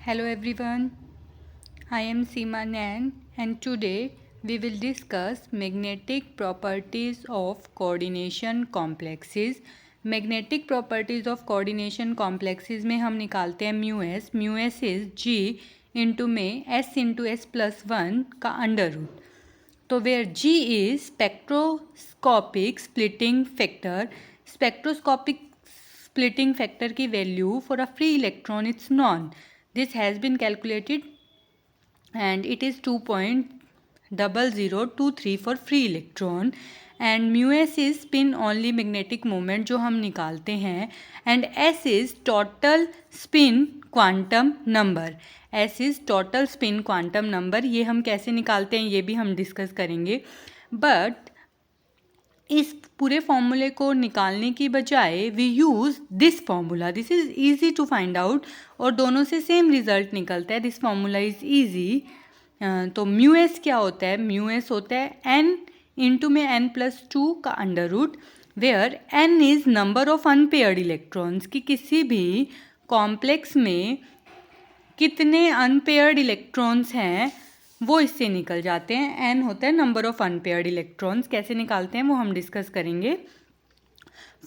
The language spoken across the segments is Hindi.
Hello everyone, I am Seema Nain and today we will discuss magnetic properties of coordination complexes. Magnetic properties of coordination complexes में हम निकालते हैं mu s is g into में s into s plus 1 का अंडर रूट. तो where g is spectroscopic splitting factor, spectroscopic splitting factor की value for a free electron it's known. This has been calculated and it is 2.0023 for free electron and mu s is spin only magnetic moment जो हम निकालते हैं and s is total spin quantum number. s is total spin quantum number. ये हम कैसे निकालते हैं ये भी हम डिस्कस करेंगे. बट इस पूरे फॉर्मूले को निकालने की बजाय we use this formula. This is easy to find out और दोनों से सेम रिजल्ट निकलता है. This formula is easy. तो म्यू एस क्या होता है? म्यू एस होता है एन इंटू में n+2 का under root where n is number of unpaired electrons. कि किसी भी कॉम्प्लेक्स में कितने अनपेयर्ड इलेक्ट्रॉन्स हैं वो इससे निकल जाते हैं. n होता है नंबर ऑफ अनपेयर्ड इलेक्ट्रॉन्स. कैसे निकालते हैं वो हम डिस्कस करेंगे.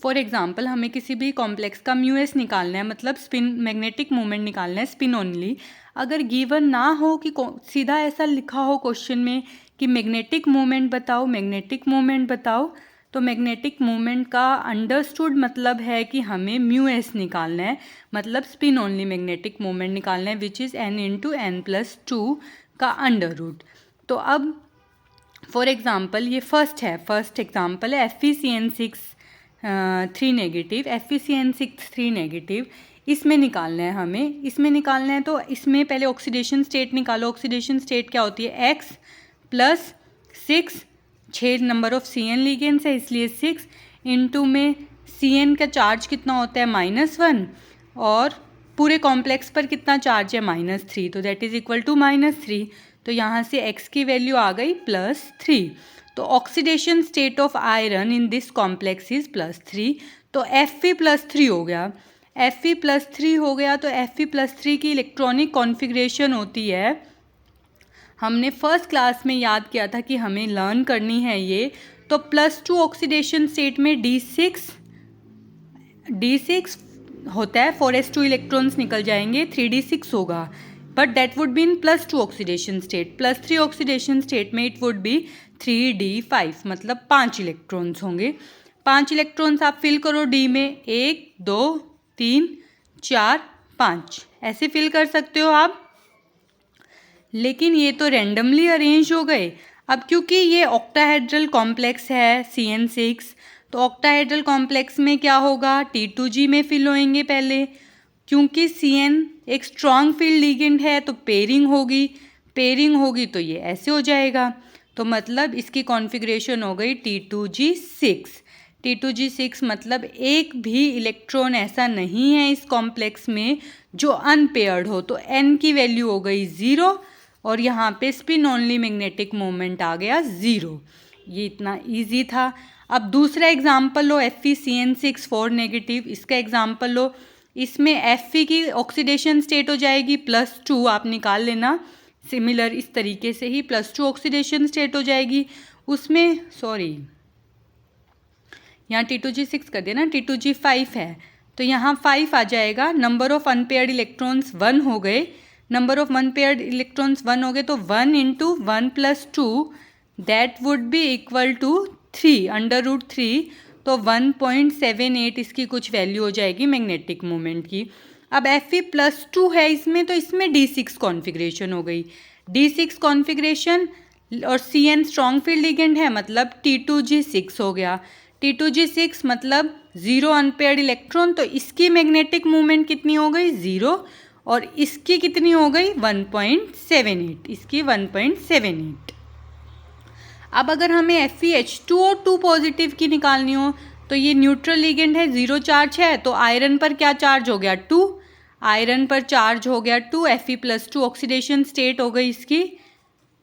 फॉर एग्जांपल हमें किसी भी कॉम्प्लेक्स का म्यू एस निकालना है, मतलब स्पिन मैग्नेटिक मोमेंट निकालना है, स्पिन ओनली. अगर गिवन ना हो कि सीधा ऐसा लिखा हो क्वेश्चन में कि मैग्नेटिक मोमेंट बताओ, मैग्नेटिक मोमेंट बताओ, तो मैग्नेटिक मोमेंट का अंडरस्टूड मतलब है कि हमें म्यू एस निकालना है, मतलब स्पिन ओनली मैग्नेटिक मोमेंट निकालना है which is n into n+2 का अंडर रूट. तो अब फॉर एग्ज़ाम्पल ये फर्स्ट एग्ज़ाम्पल है FeCN6 3 नेगेटिव, FeCN6 3 नेगेटिव. इसमें निकालना है हमें. इसमें निकालना है तो इसमें पहले ऑक्सीडेशन स्टेट निकालो. ऑक्सीडेशन स्टेट क्या होती है? x + 6, 6 number of CN ligands है इसलिए 6 इंटू में CN का चार्ज कितना होता है? -1 और पूरे कॉम्प्लेक्स पर कितना चार्ज है? -3. तो दैट इज़ इक्वल टू -3. तो यहाँ से x की वैल्यू आ गई +3. तो oxidation state of iron in this complex is +3. तो Fe+3 हो गया. Fe+3 हो गया तो Fe+3 की इलेक्ट्रॉनिक कॉन्फ़िगरेशन होती है, हमने फर्स्ट क्लास में याद किया था कि हमें लर्न करनी है ये. तो +2 ऑक्सीडेशन स्टेट में D6 होता है. 4s2 इलेक्ट्रॉन्स निकल जाएंगे, 3D6 होगा. But that would be in +2 oxidation state. +3 oxidation state में इट वुड बी 3D5, मतलब 5 इलेक्ट्रॉन्स होंगे. 5 इलेक्ट्रॉन्स आप फिल करो D में. 1 2 3 4 5 ऐसे फिल कर सकते हो आप. लेकिन ये तो रैंडमली अरेंज हो गए. अब क्योंकि ये ऑक्टाहेड्रल कॉम्प्लेक्स है CN6, तो ऑक्टाहेड्रल कॉम्प्लेक्स में क्या होगा? T2G में फिल होएंगे पहले. क्योंकि CN एक स्ट्रॉन्ग फील्ड लिगेंड है तो पेयरिंग होगी तो ये ऐसे हो जाएगा. तो मतलब इसकी कॉन्फ़िगरेशन हो गई T2G6 मतलब एक भी इलेक्ट्रॉन ऐसा नहीं है इस कॉम्प्लेक्स में जो अनपेयर्ड हो. तो n की वैल्यू हो गई 0 और यहाँ पे स्पिन ओनली मैग्नेटिक मोमेंट आ गया 0. ये इतना इजी था. अब दूसरा एग्जाम्पल लो FeCN6 4 नेगेटिव. इसका एग्जाम्पल लो. इसमें Fe की ऑक्सीडेशन स्टेट हो जाएगी +2, आप निकाल लेना. सिमिलर इस तरीके से ही +2 ऑक्सीडेशन स्टेट हो जाएगी. उसमें यहाँ T2G6 कर देना, T2G5 है तो यहाँ 5 आ जाएगा. नंबर ऑफ अनपेयर्ड इलेक्ट्रॉन्स 1 हो गए. नंबर ऑफ अनपेयर्ड इलेक्ट्रॉन्स 1 हो गए तो 1 into 1+2 that would be equal to 3 √3. तो 1.78 इसकी कुछ वैल्यू हो जाएगी मैग्नेटिक मोमेंट की. अब Fe+2 है इसमें तो इसमें D6 कॉन्फ़िगरेशन हो गई. D6 कॉन्फ़िगरेशन और CN स्ट्रॉन्ग फील्ड लिगेंड है मतलब T2G6 हो गया. T2G6 मतलब 0 अनपेयर्ड इलेक्ट्रॉन, तो इसकी मैग्नेटिक मूवमेंट कितनी हो गई? 0 और इसकी कितनी हो गई? 1.78. इसकी 1.78. अब अगर हमें FeH2O2 पॉजिटिव की निकालनी हो तो ये न्यूट्रल लिगेंड है, 0 चार्ज है, तो आयरन पर क्या चार्ज हो गया? 2. आयरन पर चार्ज हो गया 2. Fe+2 ऑक्सीडेशन स्टेट हो गई इसकी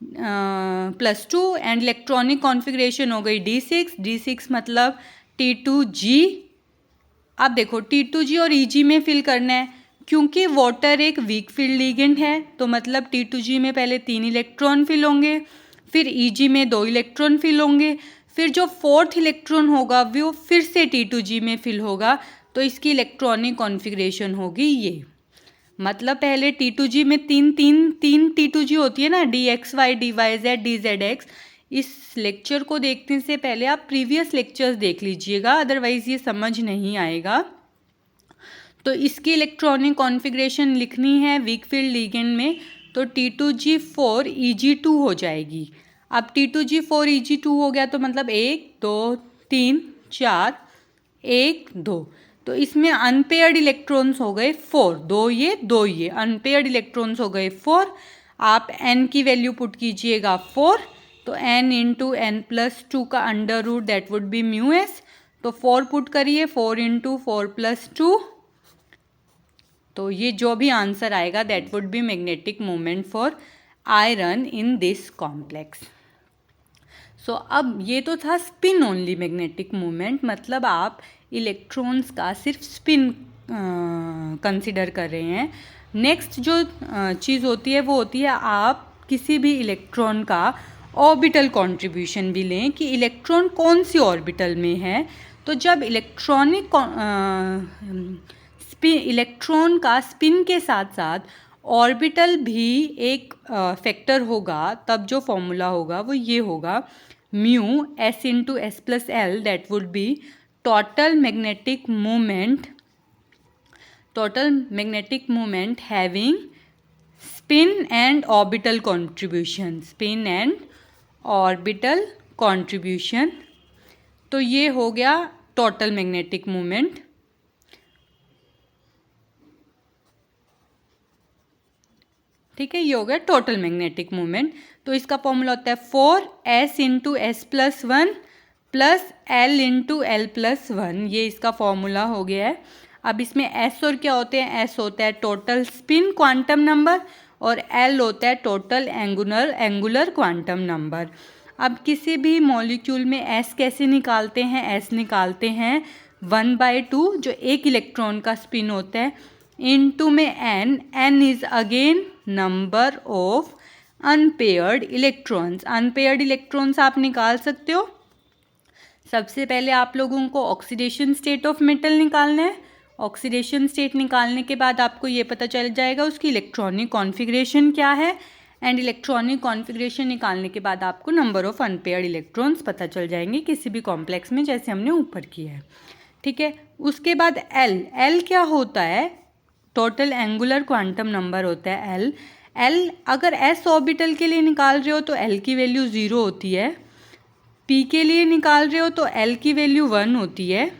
+2 एंड इलेक्ट्रॉनिक कॉन्फ़िगरेशन हो गई D6 मतलब T2G. अब देखो T2G और EG में फिल करना है क्योंकि वाटर एक वीक फील्ड लिगेंड है तो मतलब T2G में पहले 3 इलेक्ट्रॉन फिल होंगे, फिर EG में 2 इलेक्ट्रॉन फिल होंगे, फिर जो 4th इलेक्ट्रॉन होगा वो फिर से T2G में फिल होगा, तो इसकी इलेक्ट्रॉनिक कॉन्फ़िगरेशन होगी ये। मतलब पहले T2G में तीन T2G होती है ना, DXY, DYZ, DZX। इस लेक्चर को देखने से पहले आप प्रीवियस लेक्चर्स देख लीजिएगा, अदरवाइज़ ये समझ नहीं आएगा। तो इसकी इलेक्ट्रॉनिक कॉन्फ़िगरेशन लिखनी है वीक फील्ड लिगेंड में, तो T2G4 EG2 हो जाएगी। अब T2G4 EG2 हो गया तो मतलब 1 2 3 4 1 2, तो इसमें अनपेयर्ड इलेक्ट्रॉन्स हो गए 4, 2 ये अनपेयर्ड इलेक्ट्रॉन्स हो गए 4। आप n की वैल्यू पुट कीजिएगा 4, तो n इंटू n+2 का under root that would be μs, तो 4 पुट करिए, 4 इंटू 4+2, तो ये जो भी आंसर आएगा that would be magnetic moment for iron in this complex. So अब ये तो था स्पिन ओनली मैग्नेटिक मोमेंट, मतलब आप इलेक्ट्रॉन्स का सिर्फ स्पिन कंसिडर कर रहे हैं। नेक्स्ट जो चीज़ होती है वो होती है आप किसी भी इलेक्ट्रॉन का ऑर्बिटल कंट्रीब्यूशन भी लें कि इलेक्ट्रॉन कौन सी ऑर्बिटल में है। तो जब इलेक्ट्रॉन का स्पिन के साथ साथ ऑर्बिटल भी एक फैक्टर होगा, तब जो फॉर्मूला होगा वो ये होगा mu s into S plus L, that would B total magnetic moment having spin and orbital contribution. तो ये हो गया टोटल मैग्नेटिक मोमेंट। ठीक है, ये हो गया टोटल मैग्नेटिक मोमेंट। तो इसका फॉर्मूला होता है 4s into S plus 1 plus L into L plus 1, ये इसका फॉर्मूला हो गया है। अब इसमें s और क्या होते हैं, s होता है टोटल स्पिन क्वांटम नंबर और l होता है टोटल एंगुलर क्वांटम नंबर। अब किसी भी मॉलिक्यूल में s कैसे निकालते हैं, s निकालते हैं 1/2 जो एक इलेक्ट्रॉन का स्पिन होता है, इनटू में n is again number of unpaired electrons आप निकाल सकते हो। सबसे पहले आप लोगों को ऑक्सीडेशन स्टेट ऑफ मेटल निकालना है। ऑक्सीडेशन स्टेट निकालने के बाद आपको ये पता चल जाएगा उसकी इलेक्ट्रॉनिक कॉन्फ़िगरेशन क्या है, एंड इलेक्ट्रॉनिक कॉन्फ़िगरेशन निकालने के बाद आपको नंबर ऑफ अनपेयर्ड इलेक्ट्रॉन्स पता चल जाएंगे किसी भी कॉम्प्लेक्स में, जैसे हमने ऊपर किया है। ठीक है, उसके बाद एल क्या होता है, टोटल एंगुलर क्वांटम नंबर होता है एल। अगर एस ऑर्बिटल के लिए निकाल रहे हो तो एल की वैल्यू 0 होती है, पी के लिए निकाल रहे हो तो एल की वैल्यू 1 होती है,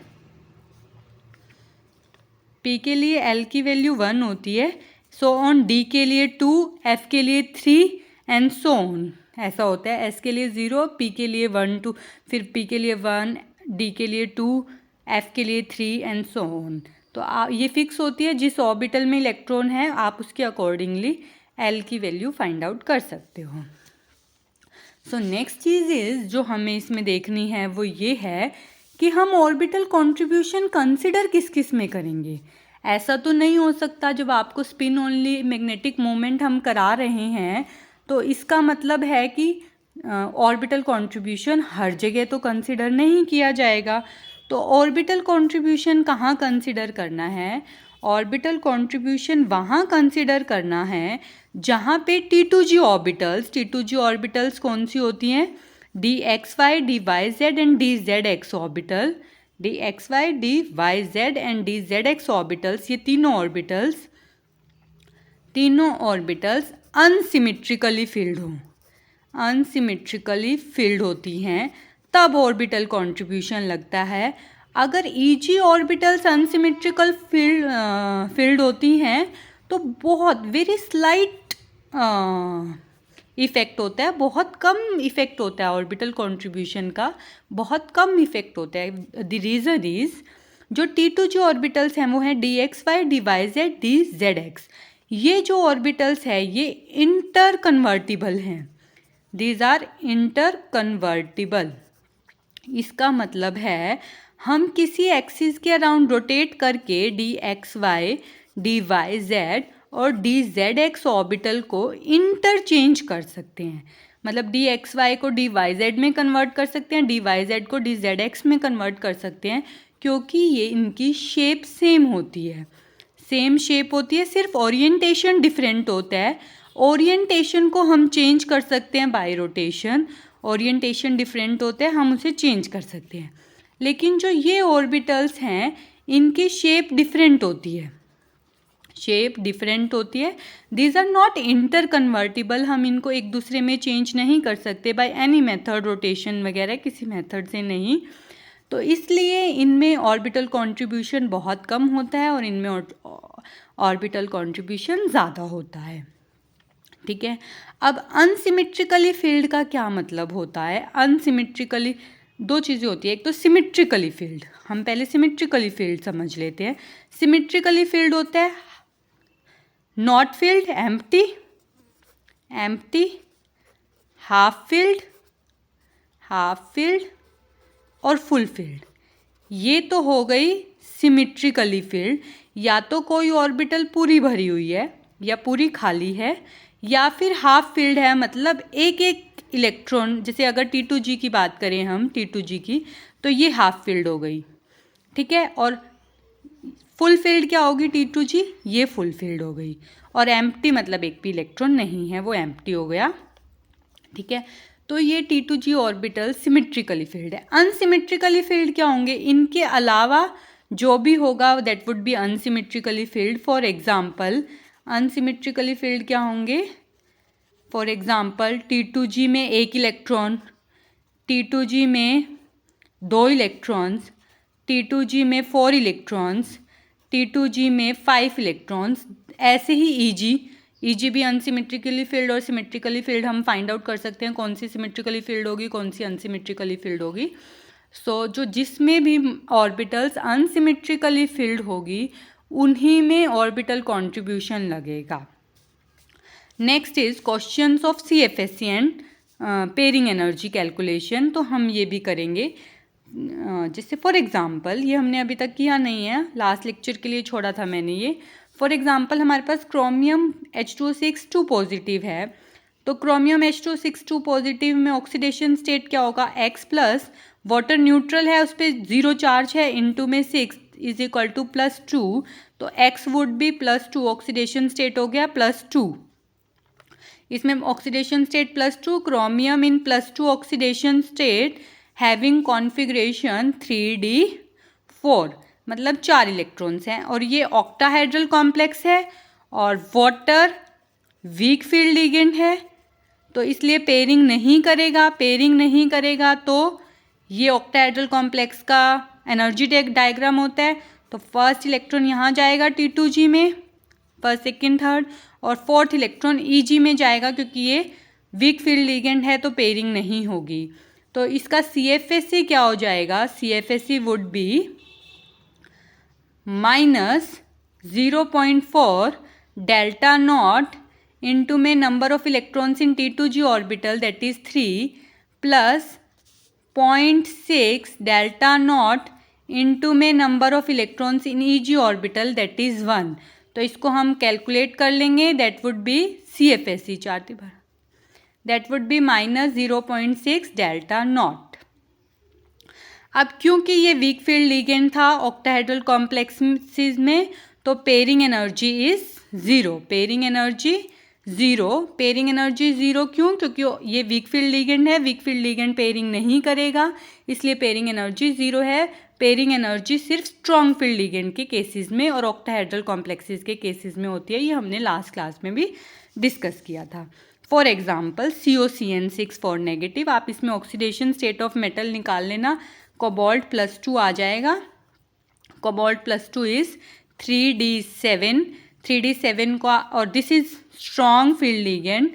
पी के लिए एल की वैल्यू 1 होती है, सो ऑन, डी के लिए 2, एफ के लिए 3 एंड सो ऑन, ऐसा होता है। एस के लिए 0, पी के लिए 1 2, फिर पी के लिए 1, डी के लिए 2, एफ के लिए 3 एंड सो ऑन। तो ये फिक्स होती है जिस ऑर्बिटल में इलेक्ट्रॉन है, आप उसके अकॉर्डिंगली एल की वैल्यू फाइंड आउट कर सकते हो। सो नेक्स्ट चीज़ इज़ जो हमें इसमें देखनी है वो ये है कि हम ऑर्बिटल कंट्रीब्यूशन कंसिडर किस किस में करेंगे। ऐसा तो नहीं हो सकता जब आपको स्पिन ओनली मैग्नेटिक मोमेंट हम करा रहे हैं तो इसका मतलब है कि ऑर्बिटल कंट्रीब्यूशन हर जगह तो कंसिडर नहीं किया जाएगा। तो ऑर्बिटल कंट्रीब्यूशन कहाँ कंसिडर करना है, ऑर्बिटल कंट्रीब्यूशन वहाँ कंसिडर करना है जहाँ पे T2G ऑर्बिटल्स कौन सी होती हैं, DXY, DYZ and DZX orbital, DXY, DYZ and DZX orbitals, ये तीनों ऑर्बिटल्स अनसिमेट्रिकली फील्ड होती हैं, तब ऑर्बिटल कंट्रीब्यूशन लगता है। अगर EG ऑर्बिटल्स अनसिमेट्रिकल फील्ड होती हैं तो बहुत वेरी स्लाइट इफ़ेक्ट होता है, बहुत कम इफ़ेक्ट होता है ऑर्बिटल कंट्रीब्यूशन का, बहुत कम इफ़ेक्ट होता है। द रीज़न इज़ जो T2G ऑर्बिटल्स हैं वो हैं DXY, DYZ, DZX। ये जो ऑर्बिटल्स है ये इंटर कन्वर्टिबल हैं, दीज आर इंटर कन्वर्टिबल। इसका मतलब है हम किसी एक्सिस के अराउंड रोटेट करके DXY, dy और dzx ऑर्बिटल को इंटरचेंज कर सकते हैं। मतलब dxy को dyz में कन्वर्ट कर सकते हैं, dyz को dzx में कन्वर्ट कर सकते हैं, क्योंकि ये इनकी शेप सेम होती है, सेम शेप होती है, सिर्फ ओरिएंटेशन डिफरेंट होता है। ओरिएंटेशन को हम चेंज कर सकते हैं बाय रोटेशन, ओरिएंटेशन डिफरेंट होता है, हम उसे चेंज कर सकते हैं। लेकिन जो ये ऑर्बिटल्स हैं इनकी शेप डिफरेंट होती है, शेप डिफरेंट होती है। These are not interconvertible, हम इनको एक दूसरे में चेंज नहीं कर सकते बाय एनी मेथड, रोटेशन वगैरह किसी मेथड से नहीं। तो इसलिए इनमें ऑर्बिटल कंट्रीब्यूशन बहुत कम होता है और इनमें ऑर्बिटल कंट्रीब्यूशन ज़्यादा होता है। ठीक है, अब अनसिमेट्रिकली फील्ड का क्या मतलब होता है? अनसिमेट्रिकली दो चीज़ें होती है, एक तो सिमेट्रिकली फील्ड, हम पहले सिमेट्रिकली फील्ड समझ लेते हैं। सिमेट्रिकली फील्ड होता है not field, empty, empty, half field, half field और फुल फील्ड। ये तो हो गई सिमेट्रिकली फील्ड, या तो कोई ऑर्बिटल पूरी भरी हुई है या पूरी खाली है, या फिर हाफ फील्ड है, मतलब एक एक इलेक्ट्रॉन, जैसे अगर T2G की बात करें हम, T2G की, तो ये हाफ फील्ड हो गई। ठीक है, और फुल फील्ड क्या होगी? T2G, ये फुल फील्ड हो गई। और एम्प्टी मतलब एक भी इलेक्ट्रॉन नहीं है, वो एम्प्टी हो गया। ठीक है, तो ये T2G ऑर्बिटल सिमेट्रिकली फील्ड है। अनसिमेट्रिकली फील्ड क्या होंगे? इनके अलावा जो भी होगा that would be unsymmetrically field. For example unsymmetrically field क्या होंगे? फॉर एग्जाम्पल T2G में एक इलेक्ट्रॉन, T2G में 2 इलेक्ट्रॉन्स, T2G में 4 इलेक्ट्रॉन्स, T2G में 5 इलेक्ट्रॉन्स। ऐसे ही EG भी अनसिमेट्रिकली फील्ड और सिमेट्रिकली फील्ड हम फाइंड आउट कर सकते हैं कौन सी सिमेट्रिकली फील्ड होगी, कौन सी अनसिमेट्रिकली फील्ड होगी। जो जिसमें भी ऑर्बिटल्स अनसिमेट्रिकली फील्ड होगी उन्हीं में ऑर्बिटल कॉन्ट्रीब्यूशन लगेगा। Next is questions of CFSE and pairing energy calculation. तो हम ये भी करेंगे, जैसे फॉर एग्जांपल ये हमने अभी तक किया नहीं है, लास्ट लेक्चर के लिए छोड़ा था मैंने ये। फॉर एग्जांपल हमारे पास क्रोमियम H262 पॉजिटिव है, तो क्रोमियम H262 पॉजिटिव में ऑक्सीडेशन स्टेट क्या होगा? X+, वाटर न्यूट्रल है, उस पर 0 चार्ज है, इनटू में 6 इज इक्वल टू +2, तो X would be +2, oxidation state हो गया +2। इसमें ऑक्सीडेशन स्टेट +2, क्रोमियम इन +2 oxidation state having configuration 3d4, मतलब 4 इलेक्ट्रॉन्स हैं, और ये ऑक्टाहेड्रल कॉम्प्लेक्स है और वाटर वीक फील्ड लिगेंड है, तो इसलिए पेयरिंग नहीं करेगा। पेयरिंग नहीं करेगा तो ये ऑक्टाहेड्रल कॉम्प्लेक्स का एनर्जी डायग्राम होता है। तो फर्स्ट इलेक्ट्रॉन यहाँ जाएगा T2G में, फर्स्ट सेकेंड थर्ड, और फोर्थ इलेक्ट्रॉन EG में जाएगा, क्योंकि ये वीक फील्ड लिगेंड है तो पेयरिंग नहीं होगी। तो इसका CFSE क्या हो जाएगा? CFSE would be -0.4 delta not into में number of electrons in T2G orbital that is 3 plus 0.6 delta not into में number of electrons in EG orbital that is 1। तो इसको हम कैलकुलेट कर लेंगे, that would be CFSE that would be -0.6 delta not. अब क्योंकि ये वीक फील्ड लिगेंड था ऑक्टाहेड्रल कॉम्प्लेक्सेस में, तो pairing energy is 0। Pairing energy 0, pairing energy 0 क्यों? क्योंकि ये वीक फील्ड लिगेंड है, वीक फील्ड लिगेंड पेयरिंग नहीं करेगा, इसलिए पेयरिंग एनर्जी 0 है। पेयरिंग एनर्जी सिर्फ स्ट्रॉन्ग फील्ड लिगेंड के केसेस में और ऑक्टाहेड्रल कॉम्प्लेक्सेस के केसेस में होती है, ये हमने लास्ट क्लास में भी डिस्कस किया था। For example COCN6 for negative, आप इसमें ऑक्सीडेशन स्टेट ऑफ मेटल निकाल लेना, कोबाल्ट +2 आ जाएगा। कोबाल्ट +2 इज 3d7, 3d7 का, और this is strong field ligand,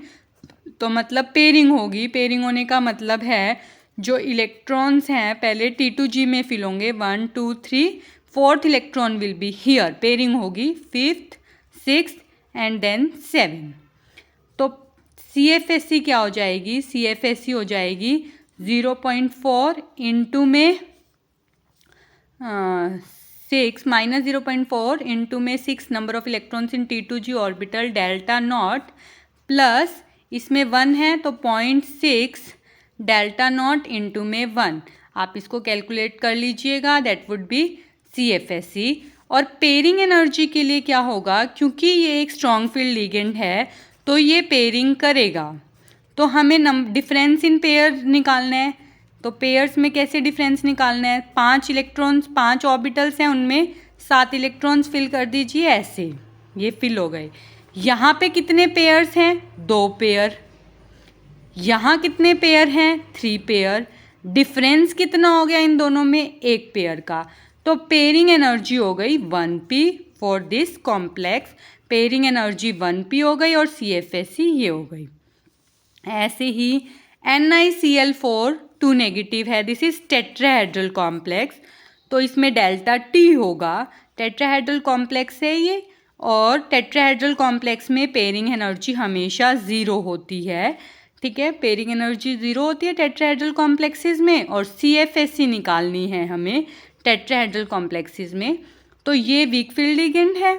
तो मतलब पेयरिंग होगी। पेयरिंग होने का मतलब है जो इलेक्ट्रॉन्स हैं पहले T2G में फिल होंगे, 1 2 3, fourth electron will be here, pairing होगी 5th 6th एंड देन 7। तो CFSE क्या हो जाएगी? CFSE हो जाएगी 0.4 इंटू में 6 माइनस 0.4 इंटू में 6 number of electrons in T2g orbital delta not plus इसमें 1 है तो 0.6 डेल्टा नॉट इंटू में 1, आप इसको कैलकुलेट कर लीजिएगा, दैट वुड बी CFSE। और पेयरिंग एनर्जी के लिए क्या होगा, क्योंकि ये एक स्ट्रॉन्ग फील्ड लिगेंड है तो ये पेयरिंग करेगा, तो हमें डिफरेंस इन पेयर निकालना है। तो पेयर्स में कैसे डिफरेंस निकालना है, 5 इलेक्ट्रॉन्स 5 ऑर्बिटल्स हैं, उनमें 7 इलेक्ट्रॉन्स फिल कर दीजिए, ऐसे ये फिल हो गए। यहाँ पे कितने पेयर्स हैं, 2 पेयर। यहाँ कितने पेयर हैं, 3 पेयर। डिफरेंस कितना हो गया इन दोनों में, 1 पेयर का। तो पेयरिंग एनर्जी हो गई 1p for this complex, pairing energy 1p हो गई और CFSE ये हो गई। ऐसे ही NiCl4 2 नेगेटिव है, दिस इज टेट्राहेड्रल कॉम्प्लेक्स, तो इसमें डेल्टा T होगा, टेट्राहेड्रल कॉम्प्लेक्स है ये, और टेट्राहेड्रल कॉम्प्लेक्स में पेयरिंग एनर्जी हमेशा 0 होती है, ठीक है, पेयरिंग एनर्जी 0 होती है टेट्राहेड्रल कॉम्प्लेक्सेस में, और CFSE निकालनी है हमें टेट्राहेड्रल कॉम्प्लेक्सेस में। तो ये वीक फील्ड लिगेंड है,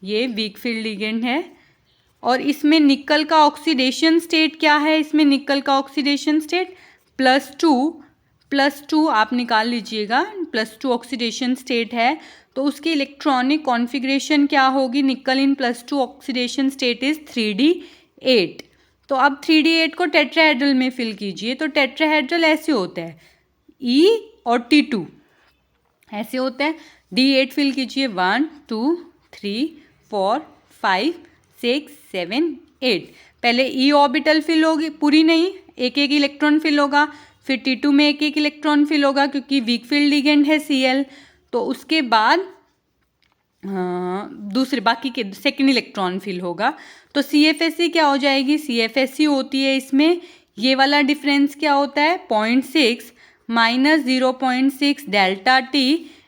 ये वीक फील्ड लिगेंड है। और इसमें निकल का ऑक्सीडेशन स्टेट क्या है, इसमें निकल का ऑक्सीडेशन स्टेट +2 आप निकाल लीजिएगा, +2 ऑक्सीडेशन स्टेट है, तो उसकी इलेक्ट्रॉनिक कॉन्फ़िगरेशन क्या होगी, निकल इन +2 ऑक्सीडेशन स्टेट इज 3d8। तो अब 3d8 को टेट्राहेड्रल में फिल कीजिए, तो टेट्राहेड्रल ऐसे होता है, E और T2 ऐसे होते हैं, D8 फिल कीजिए, 1 2 3 4 5 6 7 8, पहले E ऑर्बिटल फिल होगी, पूरी नहीं, एक एक इलेक्ट्रॉन फिल होगा, फिर T2 में एक एक इलेक्ट्रॉन फिल होगा क्योंकि वीक फील्ड लिगेंड है Cl, तो उसके बाद दूसरे बाकी के सेकेंड इलेक्ट्रॉन फिल होगा। तो CFSE क्या हो जाएगी, CFSE होती है इसमें, ये वाला डिफरेंस क्या होता है, 0.6 माइनस 0.6 डेल्टा T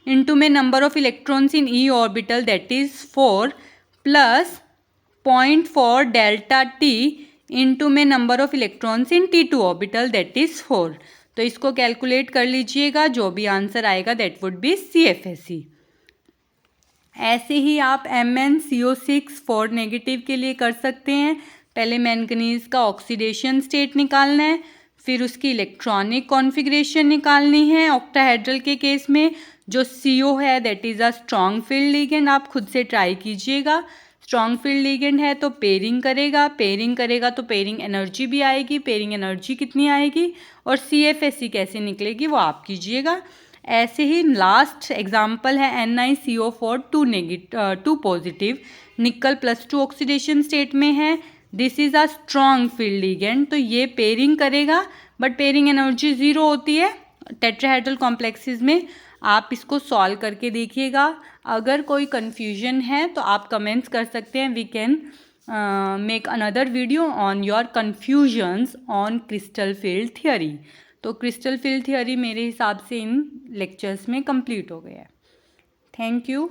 इंटू में number of electrons in E orbital that is 4 plus 0.4 delta T into में number of electrons in T2 orbital that is 4। तो इसको कैलकुलेट कर लीजिएगा, जो भी आंसर आएगा दैट वुड बी CFSE। ऐसे ही आप MnCO6 4 नेगेटिव के लिए कर सकते हैं। पहले मैंगनीज का ऑक्सीडेशन स्टेट निकालना है, फिर उसकी इलेक्ट्रॉनिक कॉन्फ़िगरेशन निकालनी है। ऑक्टाहेड्रल के केस में जो CO है that is a strong field ligand, आप खुद से ट्राई कीजिएगा। स्ट्रॉन्ग फील्ड लिगेंड है तो पेयरिंग करेगा तो पेयरिंग एनर्जी भी आएगी, पेयरिंग एनर्जी कितनी आएगी और CFSE कैसे निकलेगी वो आप कीजिएगा। ऐसे ही लास्ट एग्जाम्पल है NiCO4 2 पॉजिटिव, निकल +2 ऑक्सीडेशन स्टेट में है, this is a strong field ligand, तो ये पेयरिंग करेगा बट पेयरिंग एनर्जी 0 होती है टेट्राहेड्रल कॉम्प्लेक्सेस में। आप इसको सॉल्व करके देखिएगा, अगर कोई कन्फ्यूजन है तो आप कमेंट्स कर सकते हैं, we can make another video on your confusions on crystal field theory. तो क्रिस्टल फील्ड थियोरी मेरे हिसाब से इन लेक्चर्स में कंप्लीट हो गया है। Thank you.